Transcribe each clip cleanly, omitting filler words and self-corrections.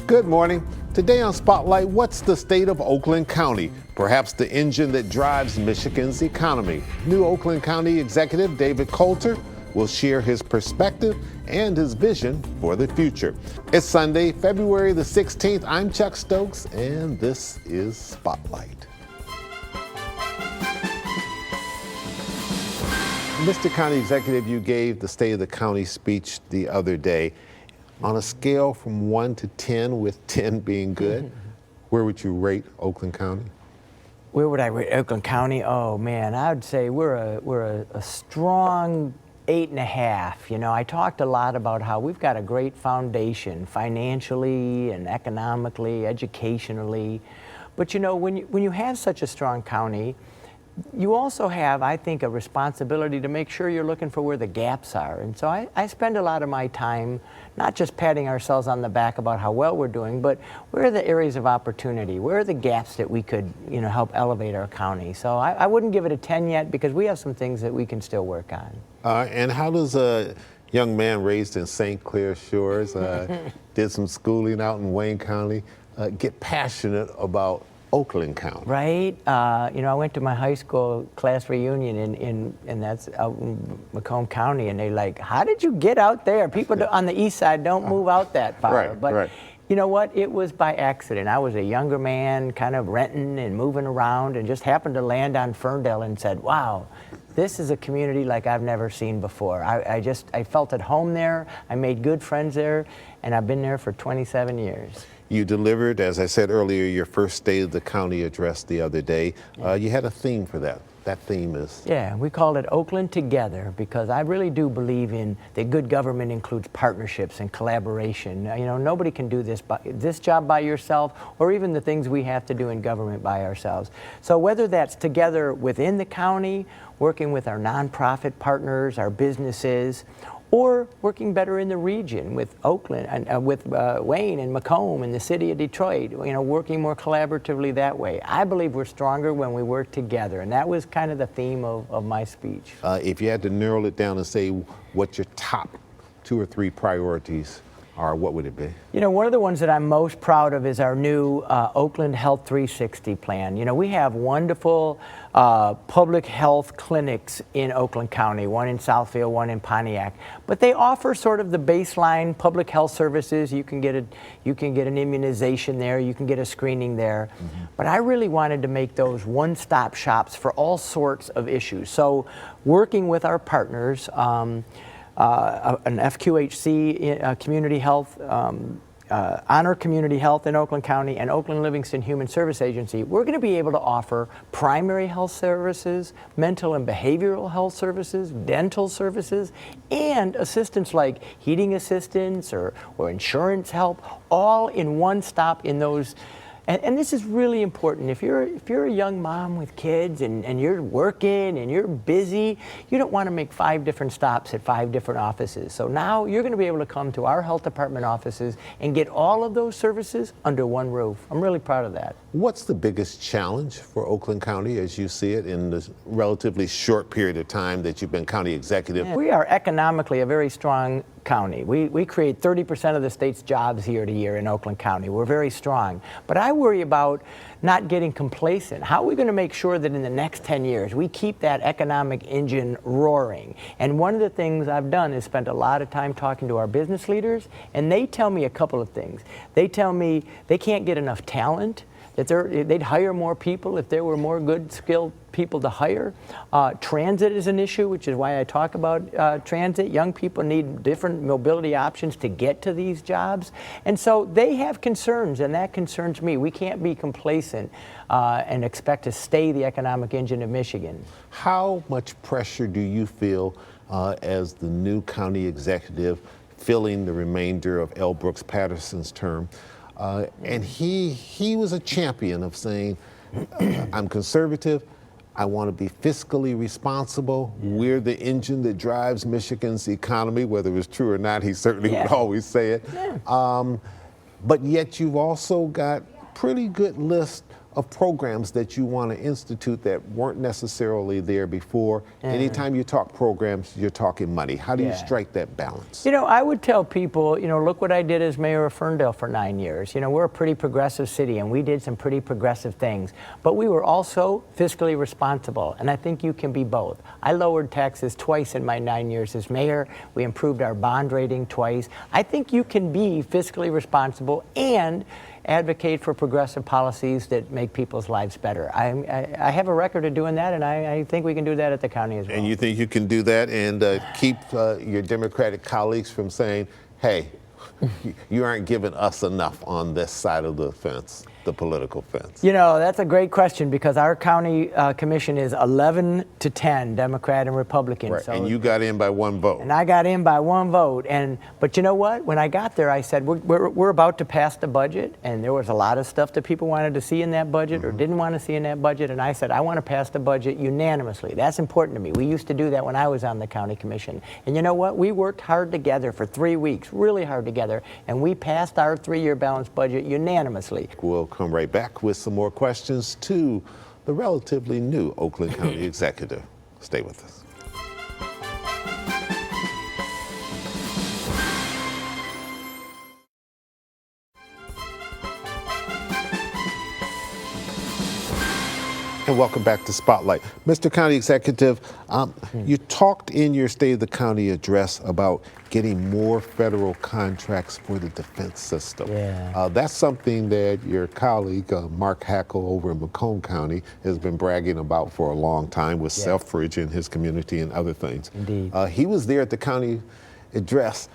Good morning. Today on Spotlight, what's the state of Oakland County? Perhaps the engine that drives Michigan's economy. New Oakland County Executive David Coulter will share his perspective and his vision for the future. It's Sunday, February the 16th. I'm Chuck Stokes, and this is Spotlight. Mr. County Executive, you gave the State of the County speech the other day. On a scale from 1 to 10, with 10 being good, where would you rate Oakland County? Where would I rate Oakland County? Oh man, I would say we're a strong 8.5. You know, I talked a lot about how we've got a great foundation financially and economically, educationally. But you know, when you have such a strong county, you also have, I think, a responsibility to make sure you're looking for where the gaps are. And so I spend a lot of my time not just patting ourselves on the back about how well we're doing, but where are the areas of opportunity? Where are the gaps that we could, you know, help elevate our county? So I wouldn't give it a 10 yet, because we have some things that we can still work on. And how does a young man raised in St. Clair Shores, did some schooling out in Wayne County, get passionate about Oakland County? Right. You know, I went to my high school class reunion and that's out in Macomb County, and they're like, how did you get out there? People on the east side don't move out that far. Right, but right. You know what? It was by accident. I was a younger man, kind of renting and moving around, and just happened to land on Ferndale and said, wow, this is a community like I've never seen before. I felt at home there. I made good friends there, and I've been there for 27 years. You delivered, as I said earlier, your first State of the County address the other day. You had a theme for that. That theme is? Yeah, we called it Oakland Together, because I really do believe in that good government includes partnerships and collaboration. You know, nobody can do this job by yourself, or even the things we have to do in government by ourselves. So whether that's together within the county, working with our nonprofit partners, our businesses, or working better in the region with Oakland and with Wayne and Macomb and the city of Detroit, you know, working more collaboratively that way. I believe we're stronger when we work together, and that was kind of the theme of my speech. If you had to narrow it down and say what your top 2 or 3 priorities are, what would it be? You know, one of the ones that I'm most proud of is our new Oakland Health 360 plan. You know, we have wonderful public health clinics in Oakland County, one in Southfield, one in Pontiac, but they offer sort of the baseline public health services. You can get an immunization there, you can get a screening there, but I really wanted to make those one-stop shops for all sorts of issues. So working with our partners, an FQHC Community Health, Honor Community Health in Oakland County, and Oakland Livingston Human Service Agency, we're going to be able to offer primary health services, mental and behavioral health services, dental services, and assistance like heating assistance or insurance help, all in one stop in those. And this is really important. If you're a young mom with kids and you're working and you're busy, you don't want to make 5 different stops at 5 different offices. So now you're going to be able to come to our health department offices and get all of those services under one roof. I'm really proud of that. What's the biggest challenge for Oakland County as you see it in this relatively short period of time that you've been county executive? We are economically a very strong county. We create 30% of the state's jobs year to year in Oakland County. We're very strong. But I worry about not getting complacent. How are we going to make sure that in the next 10 years we keep that economic engine roaring? And one of the things I've done is spent a lot of time talking to our business leaders, and they tell me a couple of things. They tell me they can't get enough talent, that they'd hire more people if there were more good skilled people to hire. Transit is an issue, which is why I talk about transit. Young people need different mobility options to get to these jobs. And so they have concerns, and that concerns me. We can't be complacent and expect to stay the economic engine of Michigan. How much pressure do you feel as the new county executive filling the remainder of L. Brooks Patterson's term? And he was a champion of saying, I'm conservative, I want to be fiscally responsible. We're the engine that drives Michigan's economy, whether it was true or not, he certainly would always say it. But yet you've also got pretty good list of programs that you want to institute that weren't necessarily there before. Anytime you talk programs, you're talking money. How do you strike that balance? You know, I would tell people, you know, look what I did as mayor of Ferndale for 9 years. You know, we're a pretty progressive city, and we did some pretty progressive things. But we were also fiscally responsible, and I think you can be both. I lowered taxes twice in my 9 years as mayor. We improved our bond rating twice. I think you can be fiscally responsible and advocate for progressive policies that make people's lives better. I have a record of doing that, and I think we can do that at the county as well. And you think you can do that and keep your Democratic colleagues from saying, hey, you aren't giving us enough on this side of the fence, the political fence? You know, that's a great question, because our county commission is 11-10, Democrat and Republican. Right. So, and you got in by one vote. And I got in by one vote. But you know what? When I got there, I said, we're about to pass the budget, and there was a lot of stuff that people wanted to see in that budget or didn't want to see in that budget. And I said, I want to pass the budget unanimously. That's important to me. We used to do that when I was on the county commission. And you know what? We worked hard together for 3 weeks, really hard together, and we passed our 3-year balanced budget unanimously. We'll come right back with some more questions to the relatively new Oakland County Executive. Stay with us. And welcome back to Spotlight. Mr. County Executive, you talked in your State of the County address about getting more federal contracts for the defense system. Yeah. That's something that your colleague, Mark Hackle over in Macomb County, has been bragging about for a long time with Selfridge in his community and other things. Indeed. He was there at the county address.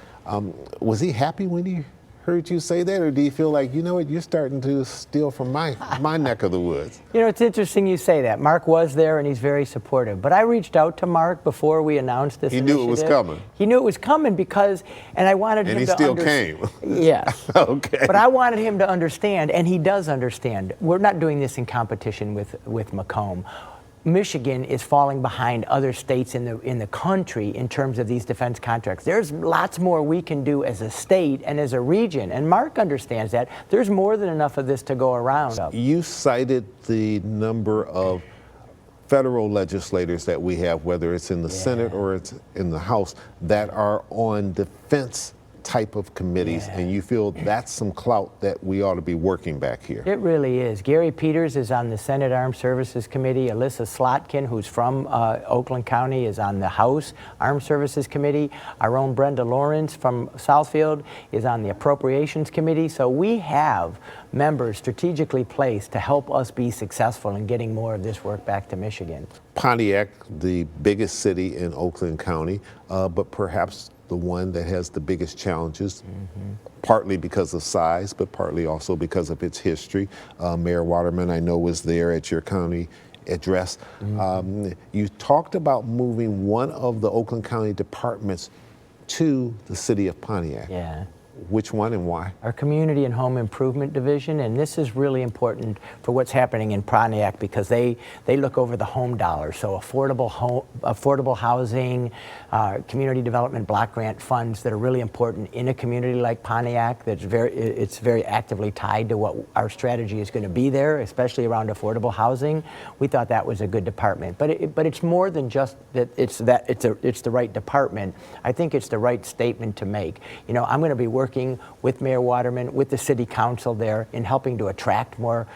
Was he happy when he heard you say that, or do you feel like, you know what, you're starting to steal from my neck of the woods? You know, it's interesting you say that. Mark was there, and he's very supportive. But I reached out to Mark before we announced this initiative. He knew it was coming. He knew it was coming because, and I wanted him to And he still came. Yes. Okay. But I wanted him to understand, and he does understand. We're not doing this in competition with Macomb. Michigan is falling behind other states in the country in terms of these defense contracts. There's lots more we can do as a state and as a region, and Mark understands that. There's more than enough of this to go around. You cited the number of federal legislators that we have, whether it's in the Senate or it's in the House, that are on defense type of committees, and you feel that's some clout that we ought to be working back here. It really is. Gary Peters is on the Senate Armed Services Committee. Alyssa Slotkin, who's from Oakland County, is on the House Armed Services Committee. Our own Brenda Lawrence from Southfield is on the Appropriations Committee. So we have members strategically placed to help us be successful in getting more of this work back to Michigan. Pontiac, the biggest city in Oakland County, but perhaps the one that has the biggest challenges, partly because of size, but partly also because of its history. Mayor Waterman, I know, was there at your county address. You talked about moving one of the Oakland County departments to the city of Pontiac. Yeah. Which one and why? Our Community and Home Improvement Division, and this is really important for what's happening in Pontiac because they look over the home dollar. So affordable housing, community development block grant funds that are really important in a community like Pontiac. It's very actively tied to what our strategy is going to be there, especially around affordable housing. We thought that was a good department, but it's more than just that. It's the right department. I think it's the right statement to make. You know, I'm going to be working with Mayor Waterman, with the City Council there, in helping to attract more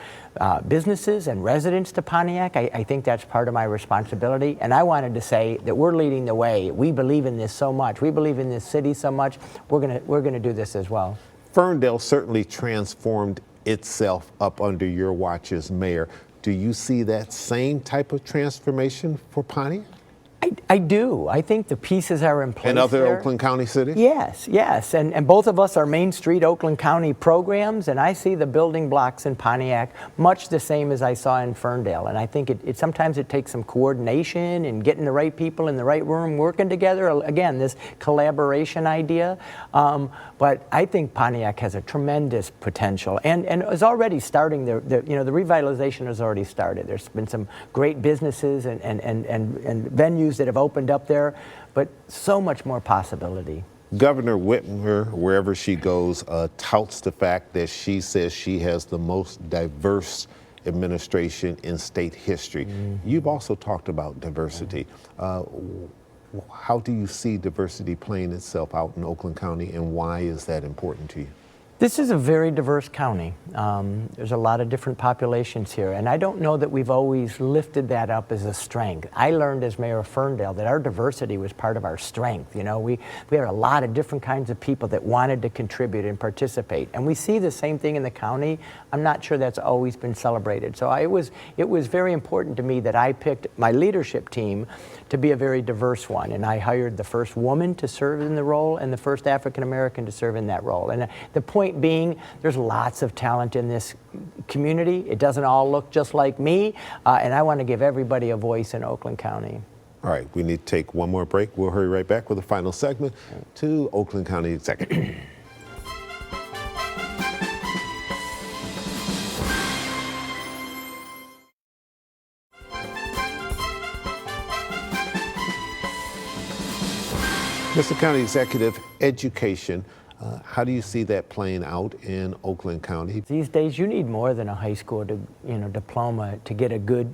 businesses and residents to Pontiac. I think that's part of my responsibility, and I wanted to say that we're leading the way. We believe in this so much. We believe in this city so much. We're gonna do this as well. Ferndale certainly transformed itself up under your watch as mayor. Do you see that same type of transformation for Pontiac? I do. I think the pieces are in place. And other there. Oakland County cities? Yes. And both of us are Main Street Oakland County programs, and I see the building blocks in Pontiac much the same as I saw in Ferndale. And I think sometimes it takes some coordination and getting the right people in the right room working together. Again, this collaboration idea. But I think Pontiac has a tremendous potential and is already starting. The revitalization has already started. There's been some great businesses and venues that have opened up there, but so much more possibility. Governor Whitmer, wherever she goes, touts the fact that she says she has the most diverse administration in state history. You've also talked about diversity. How do you see diversity playing itself out in Oakland County, and why is that important to you? This is a very diverse county. There's a lot of different populations here, and I don't know that we've always lifted that up as a strength. I learned as mayor of Ferndale that our diversity was part of our strength. You know, we had a lot of different kinds of people that wanted to contribute and participate, and we see the same thing in the county. I'm not sure that's always been celebrated. So it was very important to me that I picked my leadership team to be a very diverse one, and I hired the first woman to serve in the role and the first African American to serve in that role. And the point being, there's lots of talent in this community. It doesn't all look just like me, and I want to give everybody a voice in Oakland County. All right, we need to take one more break. We'll hurry right back with the final segment to Oakland County Executive. Mr. County Executive, education. How do you see that playing out in Oakland County? These days, you need more than a high school diploma to get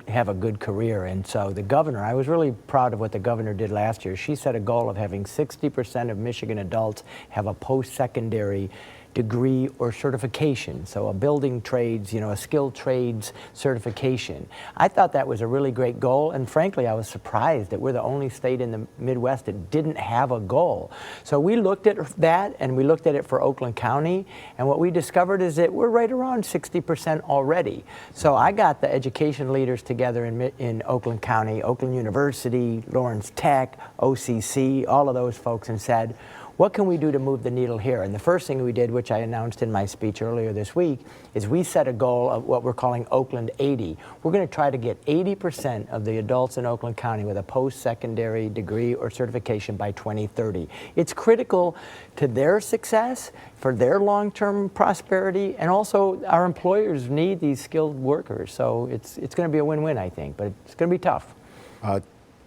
have a good career. And so the governor, I was really proud of what the governor did last year. She set a goal of having 60% of Michigan adults have a post-secondary degree or certification, so a building trades, a skilled trades certification. I thought that was a really great goal, and frankly, I was surprised that we're the only state in the Midwest that didn't have a goal. So we looked at that, and we looked at it for Oakland County, and what we discovered is that we're right around 60% already. So I got the education leaders together in Oakland County, Oakland University, Lawrence Tech, OCC, all of those folks, and said, what can we do to move the needle here? And the first thing we did, which I announced in my speech earlier this week, is we set a goal of what we're calling Oakland 80. We're going to try to get 80% of the adults in Oakland County with a post-secondary degree or certification by 2030. It's critical to their success, for their long-term prosperity, and also our employers need these skilled workers. So it's going to be a win-win, I think, but it's going to be tough.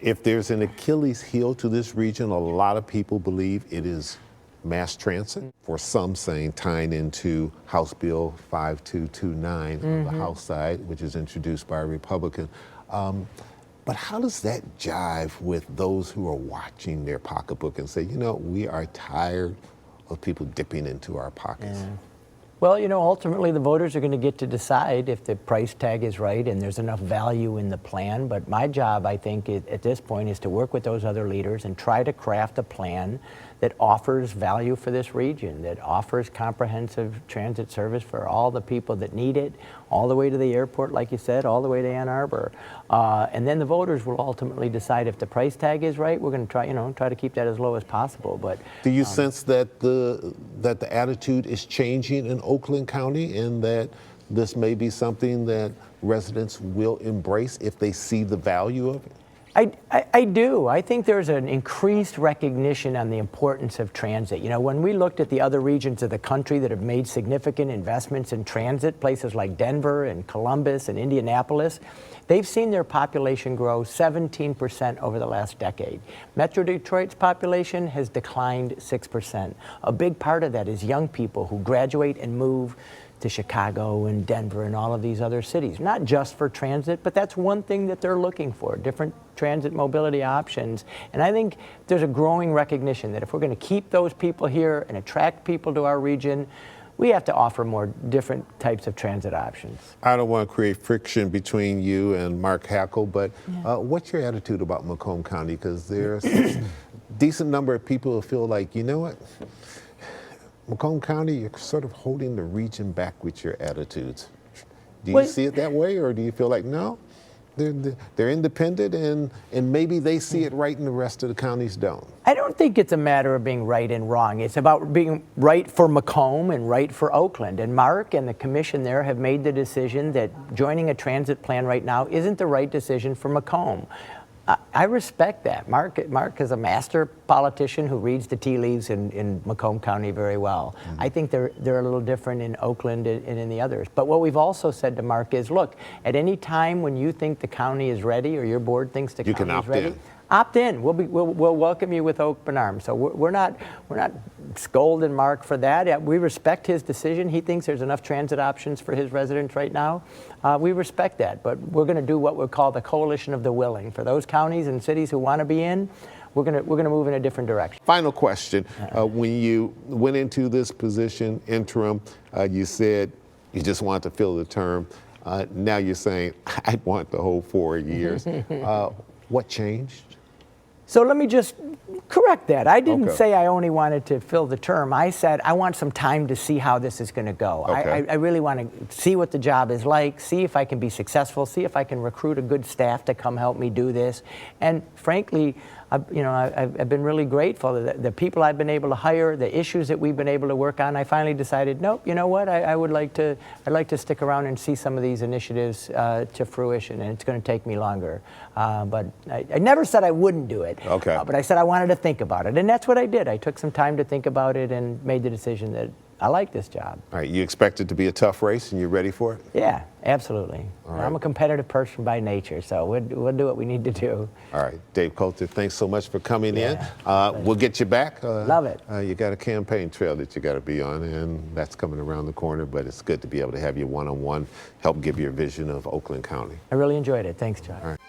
If there's an Achilles heel to this region, a lot of people believe it is mass transit. For some saying tying into House Bill 5229 on the House side, which is introduced by a Republican. But how does that jive with those who are watching their pocketbook and say, we are tired of people dipping into our pockets? Yeah. Well, ultimately the voters are going to get to decide if the price tag is right and there's enough value in the plan. But my job, I think, at this point is to work with those other leaders and try to craft a plan that offers value for this region, that offers comprehensive transit service for all the people that need it, all the way to the airport, like you said, all the way to Ann Arbor. And then the voters will ultimately decide if the price tag is right. We're going to try to keep that as low as possible. But do you sense that the attitude is changing in Oakland County, and that this may be something that residents will embrace if they see the value of it? I do. I think there's an increased recognition on the importance of transit. When we looked at the other regions of the country that have made significant investments in transit, places like Denver and Columbus and Indianapolis, they've seen their population grow 17% over the last decade. Metro Detroit's population has declined 6%. A big part of that is young people who graduate and move to Chicago and Denver and all of these other cities, not just for transit, but that's one thing that they're looking for, different transit mobility options. And I think there's a growing recognition that if we're going to keep those people here and attract people to our region, we have to offer more different types of transit options. I don't want to create friction between you and Mark Hackle, but what's your attitude about Macomb County? Because there's a decent number of people who feel like, what? Macomb County, you're sort of holding the region back with your attitudes. Do you see it that way, or do you feel like, no, they're independent and maybe they see it right and the rest of the counties don't? I don't think it's a matter of being right and wrong. It's about being right for Macomb and right for Oakland. And Mark and the commission there have made the decision that joining a transit plan right now isn't the right decision for Macomb. I respect that. Mark is a master politician who reads the tea leaves in Macomb County very well. I think they're a little different in Oakland and in the others. But what we've also said to Mark is, look, at any time when you think the county is ready or your board thinks the county is ready, opt in. We'll welcome you with open arms. So we're not scolding Mark for that. Yeah, we respect his decision. He thinks there's enough transit options for his residents right now. We respect that, but we're going to do what we call the coalition of the willing. For those counties and cities who want to be in, we're going to move in a different direction. Final question. When you went into this position, interim, you said you just wanted to fill the term. Now you're saying, I want the whole 4 years. What changed? So let me just correct that. I didn't Okay. say I only wanted to fill the term. I said I want some time to see how this is going to go. Okay. I really want to see what the job is like, see if I can be successful, see if I can recruit a good staff to come help me do this. And frankly, I've been really grateful that the people I've been able to hire, the issues that we've been able to work on. I finally decided, nope, you know what? I'd like to stick around and see some of these initiatives to fruition, and it's going to take me longer. But I never said I wouldn't do it. Okay. But I said I wanted to think about it, and that's what I did. I took some time to think about it and made the decision that I like this job. All right, you expect it to be a tough race, and you're ready for it? Yeah, absolutely. All right. I'm a competitive person by nature, so we'll do what we need to do. All right, Dave Coulter, thanks so much for coming Yeah. in. We'll get you back. Love it. You got a campaign trail that you got to be on, and that's coming around the corner, but it's good to be able to have you one-on-one, help give your vision of Oakland County. I really enjoyed it. Thanks, John. All right.